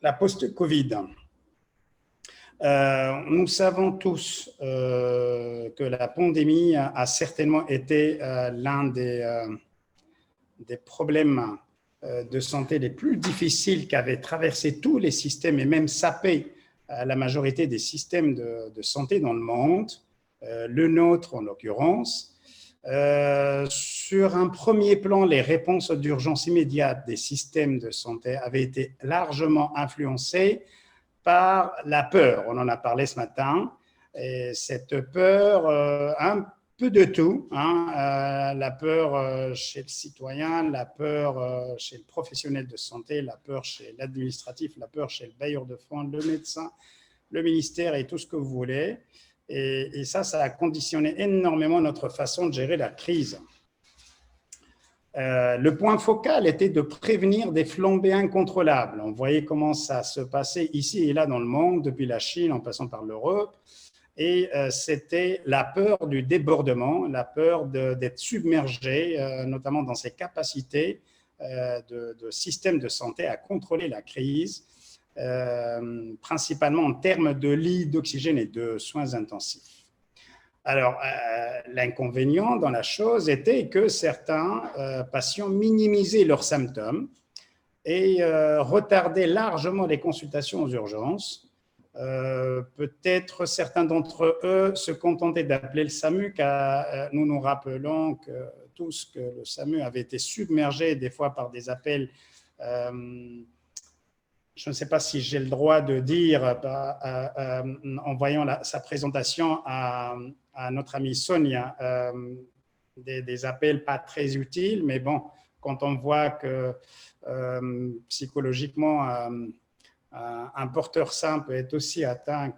la post-Covid. Nous savons tous que la pandémie a certainement été l'un des problèmes de santé les plus difficiles qu'avaient traversé tous les systèmes et même sapé la majorité des systèmes de santé dans le monde, le nôtre en l'occurrence. Sur un premier plan, les réponses d'urgence immédiate des systèmes de santé avaient été largement influencées par la peur. On en a parlé ce matin. Et cette peur, un peu de tout, la peur chez le citoyen, la peur chez le professionnel de santé, la peur chez l'administratif, la peur chez le bailleur de fonds, le médecin, le ministère et tout ce que vous voulez. Et ça a conditionné énormément notre façon de gérer la crise. Le point focal était de prévenir des flambées incontrôlables. On voyait comment ça se passait ici et là dans le monde, depuis la Chine en passant par l'Europe. Et c'était la peur du débordement, la peur d'être submergé, notamment dans ses capacités de système de santé à contrôler la crise, principalement en termes de lits d'oxygène et de soins intensifs. Alors, l'inconvénient dans la chose était que certains patients minimisaient leurs symptômes et retardaient largement les consultations aux urgences. Peut-être certains d'entre eux se contentaient d'appeler le SAMU, car nous nous rappelons que tous que le SAMU avait été submergé des fois par des appels. Je ne sais pas si j'ai le droit de dire, en voyant sa présentation à notre amie Sonia, des appels pas très utiles, mais bon, quand on voit que psychologiquement, un porteur sain peut être aussi atteint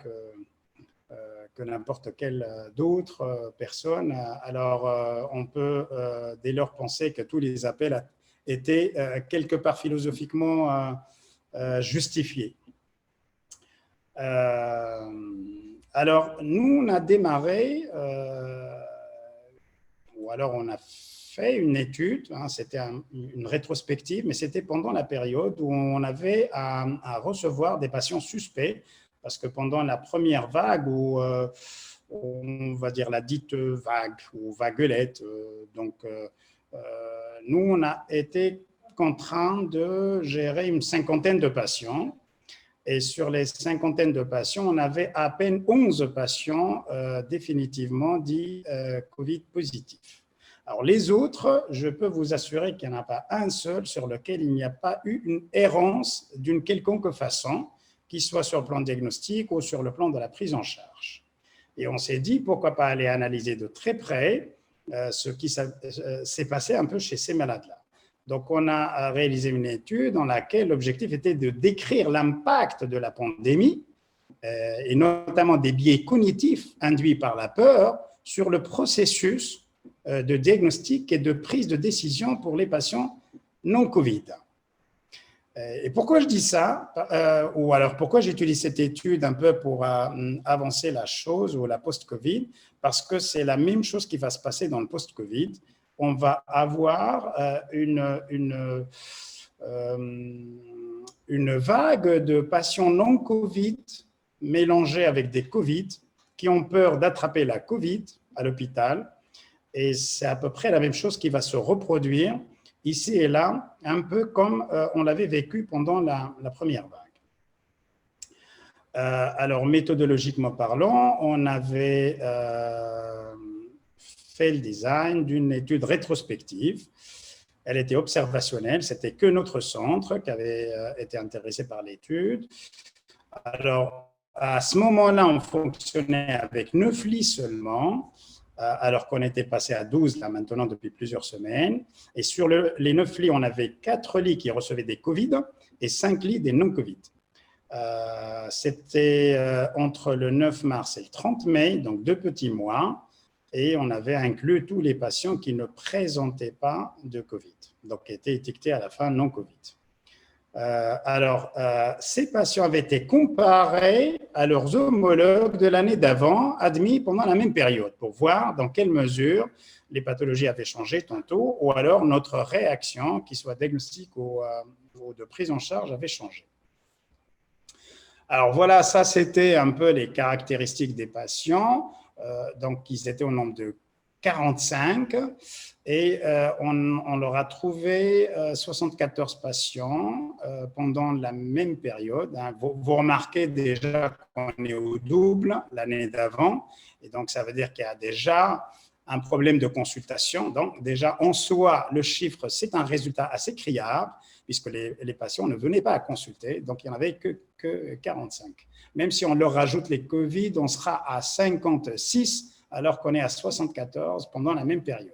que n'importe quelle d'autre personne, alors on peut dès lors penser que tous les appels étaient quelque part philosophiquement justifiés. Alors, nous, on a démarré, ou alors on a fait une étude, c'était une rétrospective, mais c'était pendant la période où on avait à recevoir des patients suspects, parce que pendant la première vague, ou on va dire la dite vague ou vaguelette, nous, on a été contraints de gérer une cinquantaine de patients. Et sur les cinquantaines de patients, on avait à peine 11 patients définitivement dits Covid positifs. Alors, les autres, je peux vous assurer qu'il n'y en a pas un seul sur lequel il n'y a pas eu une errance d'une quelconque façon, qu'il soit sur le plan diagnostique ou sur le plan de la prise en charge. Et on s'est dit, pourquoi pas aller analyser de très près ce qui s'est passé un peu chez ces malades-là. Donc, on a réalisé une étude dans laquelle l'objectif était de décrire l'impact de la pandémie et notamment des biais cognitifs induits par la peur sur le processus de diagnostic et de prise de décision pour les patients non Covid. Et pourquoi je dis ça, ou alors pourquoi j'utilise cette étude un peu pour avancer la chose ou la post-Covid, parce que c'est la même chose qui va se passer dans le post-Covid. On va avoir une vague de patients non Covid mélangés avec des Covid qui ont peur d'attraper la Covid à l'hôpital. Et c'est à peu près la même chose qui va se reproduire ici et là, un peu comme on l'avait vécu pendant la première vague. Alors, méthodologiquement parlant, on avait fait le design d'une étude rétrospective. Elle était observationnelle, c'était que notre centre qui avait été intéressé par l'étude. Alors, à ce moment-là, on fonctionnait avec 9 lits seulement, alors qu'on était passé à 12 là maintenant depuis plusieurs semaines. Et sur les 9 lits, on avait 4 lits qui recevaient des Covid et 5 lits des non-Covid. C'était entre le 9 mars et le 30 mai, donc 2 petits mois, et on avait inclus tous les patients qui ne présentaient pas de Covid, donc qui étaient étiquetés à la fin non-Covid. Ces patients avaient été comparés à leurs homologues de l'année d'avant, admis pendant la même période, pour voir dans quelle mesure les pathologies avaient changé tantôt, ou alors notre réaction, qu'il soit diagnostique ou de prise en charge, avait changé. Alors voilà, ça c'était un peu les caractéristiques des patients. Donc ils étaient au nombre de 45 et on leur a trouvé 74 patients pendant la même période. Vous remarquez déjà qu'on est au double l'année d'avant et donc ça veut dire qu'il y a déjà un problème de consultation. Donc déjà en soi, le chiffre, c'est un résultat assez criard puisque les patients ne venaient pas à consulter, donc il n'y en avait que 45. Même si on leur rajoute les Covid, on sera à 56 alors qu'on est à 74 pendant la même période.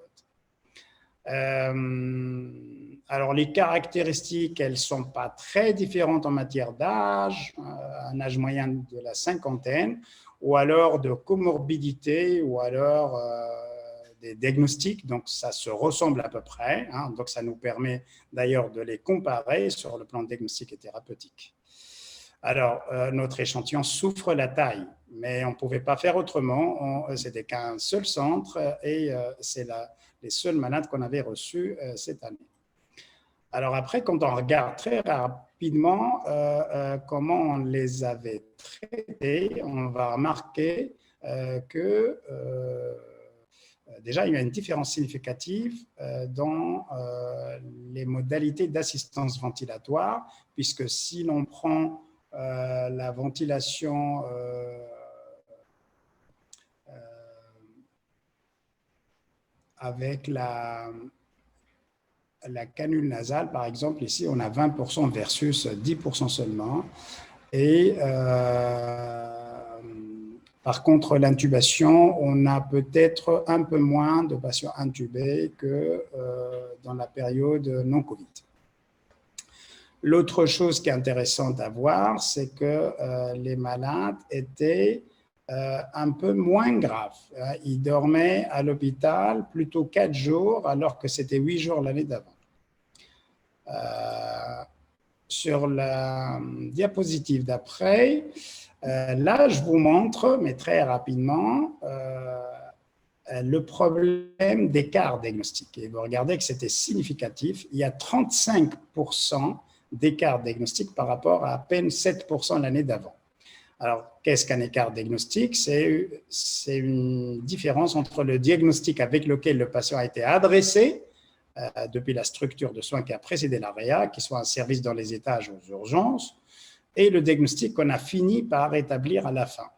Alors, les caractéristiques, elles ne sont pas très différentes en matière d'âge, un âge moyen de la cinquantaine, ou alors de comorbidité, ou alors des diagnostics. Donc, ça se ressemble à peu près. Hein, donc, ça nous permet d'ailleurs de les comparer sur le plan diagnostique et thérapeutique. Alors, notre échantillon souffre la taille, mais on ne pouvait pas faire autrement. C'était qu'un seul centre et c'est les seuls malades qu'on avait reçus cette année. Alors après, quand on regarde très rapidement comment on les avait traités, on va remarquer que déjà, il y a une différence significative dans les modalités d'assistance ventilatoire, puisque si l'on prend la ventilation avec la canule nasale, par exemple, ici, on a 20% versus 10% seulement. Et par contre, l'intubation, on a peut-être un peu moins de patients intubés que dans la période non-Covid. L'autre chose qui est intéressante à voir, c'est que les malades étaient un peu moins graves. Ils dormaient à l'hôpital plutôt 4 jours, alors que c'était 8 jours l'année d'avant. Sur la diapositive d'après, là, je vous montre, mais très rapidement, le problème d'écart diagnostique. Et vous regardez que c'était significatif. Il y a 35% d'écart diagnostique par rapport à peine 7% l'année d'avant. Alors, qu'est-ce qu'un écart diagnostique? C'est une différence entre le diagnostic avec lequel le patient a été adressé depuis la structure de soins qui a précédé l'AREA, qui soit un service dans les étages aux urgences, et le diagnostic qu'on a fini par établir à la fin.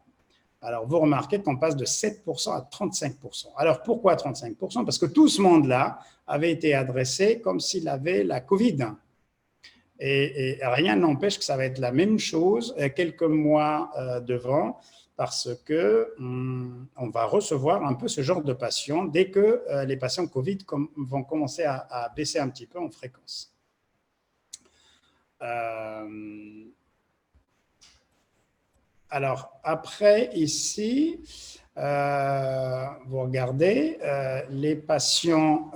Alors, vous remarquez qu'on passe de 7% à 35%. Alors, pourquoi 35%? Parce que tout ce monde-là avait été adressé comme s'il avait la Covid. Et rien n'empêche que ça va être la même chose quelques mois devant, parce qu'on va recevoir un peu ce genre de patients dès que les patients Covid vont commencer à baisser un petit peu en fréquence. Alors, après, ici, vous regardez, les patients,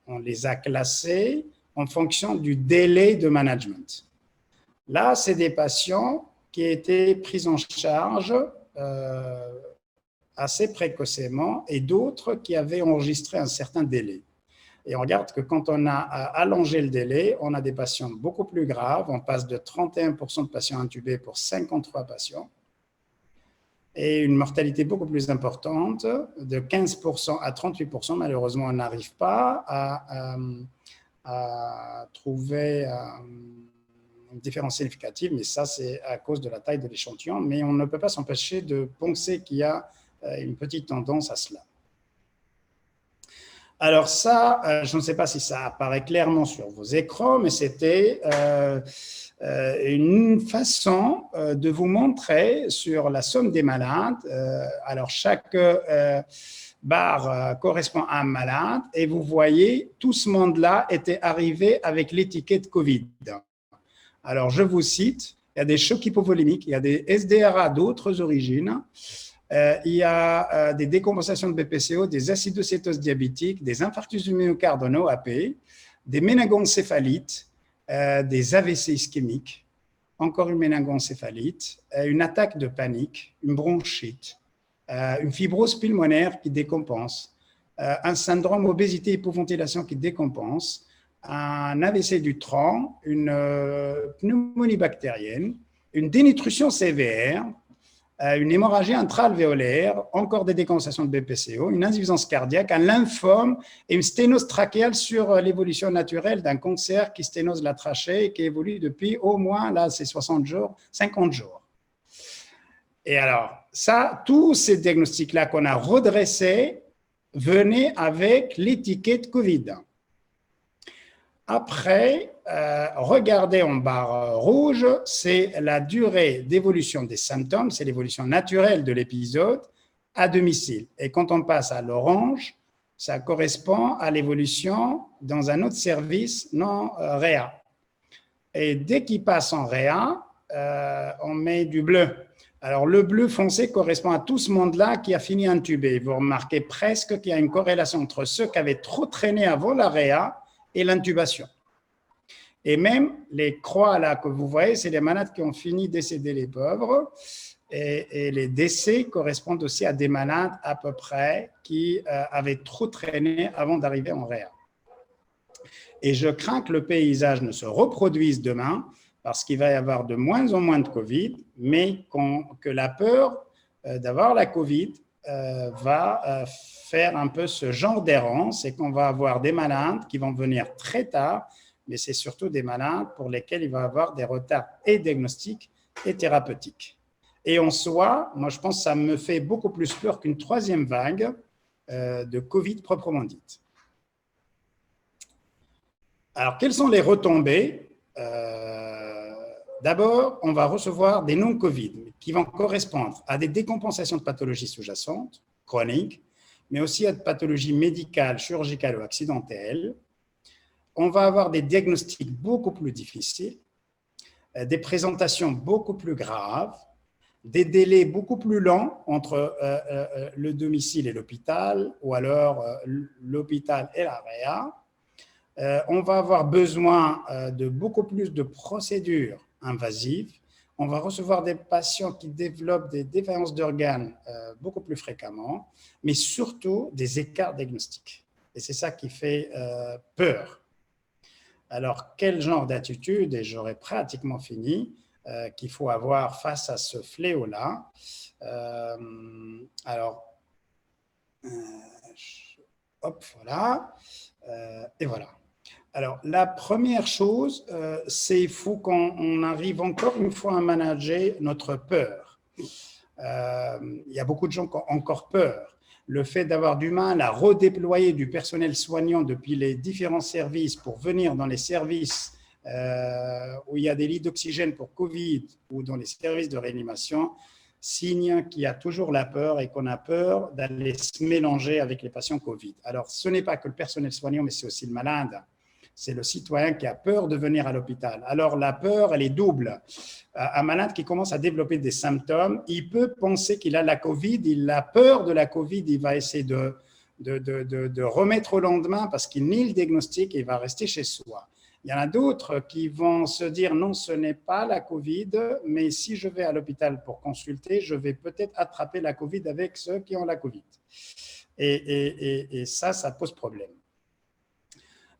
on les a classés en fonction du délai de management. Là, c'est des patients qui étaient pris en charge assez précocement et d'autres qui avaient enregistré un certain délai. Et on regarde que quand on a allongé le délai, on a des patients beaucoup plus graves. On passe de 31% de patients intubés pour 53 patients. Et une mortalité beaucoup plus importante, de 15% à 38%. Malheureusement, on n'arrive pas à trouver une différence significative, mais ça, c'est à cause de la taille de l'échantillon. Mais on ne peut pas s'empêcher de penser qu'il y a une petite tendance à cela. Alors ça, je ne sais pas si ça apparaît clairement sur vos écrans, mais c'était une façon de vous montrer sur la somme des malades. Alors chaque barre correspond à un malade et vous voyez, tout ce monde-là était arrivé avec l'étiquette Covid. Alors je vous cite, il y a des chocs hypovolémiques, il y a des SDRA d'autres origines, il y a des décompensations de BPCO, des acidocétoses diabétiques, des infarctus du myocarde en OAP, des méningoencéphalites, des AVC ischémiques, encore une méningoencéphalite, une attaque de panique, une bronchite, une fibrose pulmonaire qui décompense, un syndrome obésité hypoventilation qui décompense, un AVC du tronc, une pneumonie bactérienne, une dénutrition sévère, une hémorragie intra-alvéolaire, encore des décompensations de BPCO, une insuffisance cardiaque, un lymphome et une sténose trachéale sur l'évolution naturelle d'un cancer qui sténose la trachée et qui évolue depuis au moins, là, c'est 60 jours, 50 jours. Et alors, ça, tous ces diagnostics-là qu'on a redressés venaient avec l'étiquette Covid. Après, regardez en barre rouge, c'est la durée d'évolution des symptômes, c'est l'évolution naturelle de l'épisode à domicile. Et quand on passe à l'orange, ça correspond à l'évolution dans un autre service non réa. Et dès qu'il passe en réa, on met du bleu. Alors, le bleu foncé correspond à tout ce monde-là qui a fini intubé. Vous remarquez presque qu'il y a une corrélation entre ceux qui avaient trop traîné avant la réa et l'intubation. Et même les croix là que vous voyez, c'est les malades qui ont fini décédés, les pauvres. Et les décès correspondent aussi à des malades à peu près qui avaient trop traîné avant d'arriver en réa. Et je crains que le paysage ne se reproduise demain parce qu'il va y avoir de moins en moins de Covid, mais que la peur d'avoir la Covid va faire un peu ce genre d'errance et qu'on va avoir des malades qui vont venir très tard, mais c'est surtout des malades pour lesquels il va y avoir des retards et diagnostiques et thérapeutiques. Et en soi, moi je pense que ça me fait beaucoup plus peur qu'une troisième vague de Covid proprement dite. Alors, quelles sont les retombées? D'abord, on va recevoir des non-Covid qui vont correspondre à des décompensations de pathologies sous-jacentes, chroniques, mais aussi à des pathologies médicales, chirurgicales ou accidentelles. On va avoir des diagnostics beaucoup plus difficiles, des présentations beaucoup plus graves, des délais beaucoup plus longs entre le domicile et l'hôpital, ou alors l'hôpital et la réa. On va avoir besoin de beaucoup plus de procédures invasives. On va recevoir des patients qui développent des défaillances d'organes beaucoup plus fréquemment, mais surtout des écarts diagnostiques. Et c'est ça qui fait peur. Alors, quel genre d'attitude, et j'aurais pratiquement fini, qu'il faut avoir face à ce fléau-là. Hop, voilà. Et voilà. Alors, la première chose, c'est qu'il faut qu'on arrive encore une fois à manager notre peur. Il y a beaucoup de gens qui ont encore peur. Le fait d'avoir du mal à redéployer du personnel soignant depuis les différents services pour venir dans les services où il y a des lits d'oxygène pour Covid ou dans les services de réanimation, signe qu'il y a toujours la peur et qu'on a peur d'aller se mélanger avec les patients Covid. Alors, ce n'est pas que le personnel soignant, mais c'est aussi le malade. C'est le citoyen qui a peur de venir à l'hôpital. Alors, la peur, elle est double. Un malade qui commence à développer des symptômes, il peut penser qu'il a la Covid, il a peur de la Covid, il va essayer de remettre au lendemain parce qu'il nie le diagnostic et il va rester chez soi. Il y en a d'autres qui vont se dire non, ce n'est pas la Covid, mais si je vais à l'hôpital pour consulter, je vais peut-être attraper la Covid avec ceux qui ont la Covid. Et ça pose problème.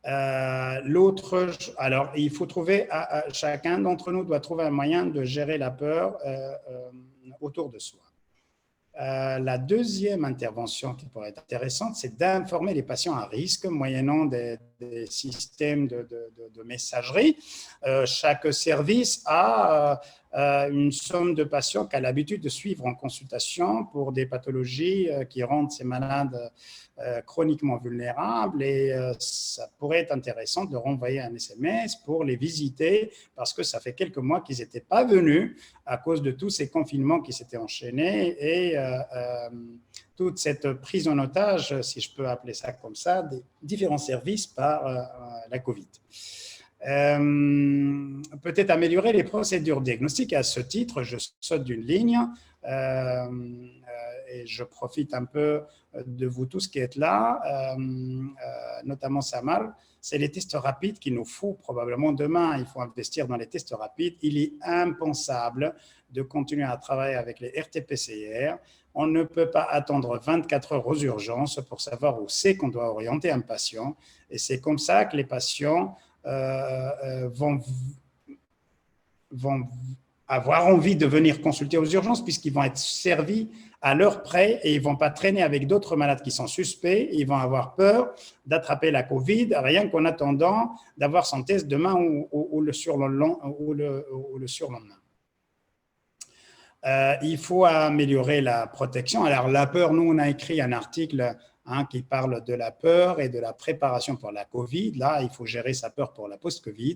Alors, il faut trouver, chacun d'entre nous doit trouver un moyen de gérer la peur autour de soi. La deuxième intervention qui pourrait être intéressante, c'est d'informer les patients à risque moyennant des systèmes de messagerie. Chaque service a une somme de patients qu'a l'habitude de suivre en consultation pour des pathologies qui rendent ces malades chroniquement vulnérables et ça pourrait être intéressant de renvoyer un SMS pour les visiter parce que ça fait quelques mois qu'ils n'étaient pas venus à cause de tous ces confinements qui s'étaient enchaînés et toute cette prise en otage, si je peux appeler ça comme ça, des différents services par la Covid. Peut-être améliorer les procédures diagnostiques. À ce titre, je saute d'une ligne et je profite un peu de vous tous qui êtes là, notamment Samar. C'est les tests rapides qu'il nous faut probablement demain. Il faut investir dans les tests rapides. Il est impensable de continuer à travailler avec les RT-PCR. On ne peut pas attendre 24 heures aux urgences pour savoir où c'est qu'on doit orienter un patient. Et c'est comme ça que les patients vont avoir envie de venir consulter aux urgences puisqu'ils vont être servis à leur près et ils ne vont pas traîner avec d'autres malades qui sont suspects. Ils vont avoir peur d'attraper la Covid rien qu'en attendant d'avoir son test demain ou le surlendemain. Il faut améliorer la protection. Alors, la peur, nous, on a écrit un article qui parle de la peur et de la préparation pour la Covid. Là, il faut gérer sa peur pour la post-Covid.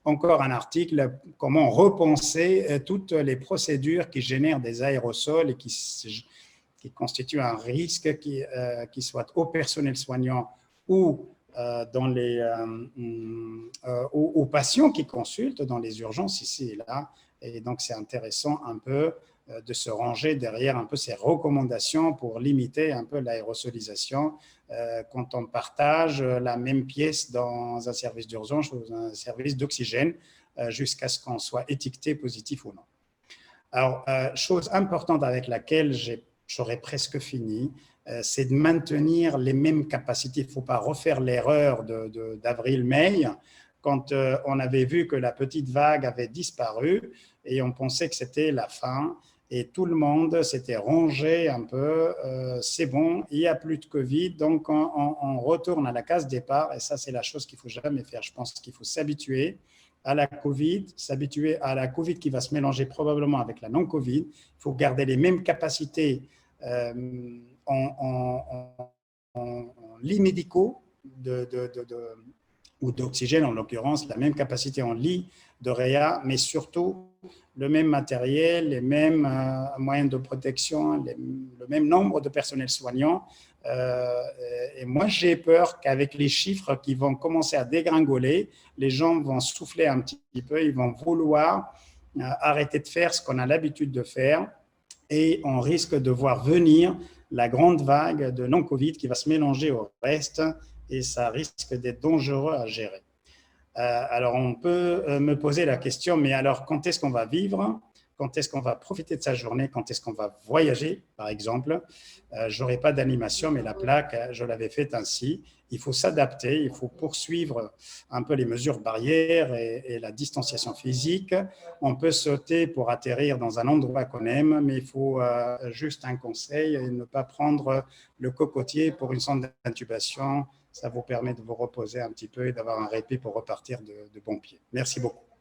Encore un article, comment repenser toutes les procédures qui génèrent des aérosols et qui constituent un risque, qui soit au personnel soignant ou aux patients qui consultent dans les urgences ici et là. Et donc, c'est intéressant un peu de se ranger derrière un peu ces recommandations pour limiter un peu l'aérosolisation quand on partage la même pièce dans un service d'urgence ou un service d'oxygène jusqu'à ce qu'on soit étiqueté positif ou non. Alors, chose importante avec laquelle j'aurais presque fini, c'est de maintenir les mêmes capacités. Il ne faut pas refaire l'erreur d'avril-mai quand on avait vu que la petite vague avait disparu et on pensait que c'était la fin et tout le monde s'était rangé un peu, c'est bon, il n'y a plus de Covid, donc on retourne à la case départ et ça c'est la chose qu'il ne faut jamais faire. Je pense qu'il faut s'habituer à la Covid, s'habituer à la Covid qui va se mélanger probablement avec la non-Covid. Il faut garder les mêmes capacités en lits médicaux ou d'oxygène, en l'occurrence, la même capacité en lit de réa, mais surtout le même matériel, les mêmes moyens de protection, le même nombre de personnels soignants. Et moi, j'ai peur qu'avec les chiffres qui vont commencer à dégringoler, les gens vont souffler un petit peu, ils vont vouloir arrêter de faire ce qu'on a l'habitude de faire et on risque de voir venir la grande vague de non-Covid qui va se mélanger au reste et ça risque d'être dangereux à gérer. Alors, on peut me poser la question, mais alors, quand est-ce qu'on va vivre? Quand est-ce qu'on va profiter de sa journée? Quand est-ce qu'on va voyager, par exemple? Je n'aurai pas d'animation, mais la plaque, je l'avais faite ainsi. Il faut s'adapter, il faut poursuivre un peu les mesures barrières et la distanciation physique. On peut sauter pour atterrir dans un endroit qu'on aime, mais il faut juste un conseil, et ne pas prendre le cocotier pour une sonde d'intubation. Ça vous permet de vous reposer un petit peu et d'avoir un répit pour repartir de bon pied. Merci beaucoup.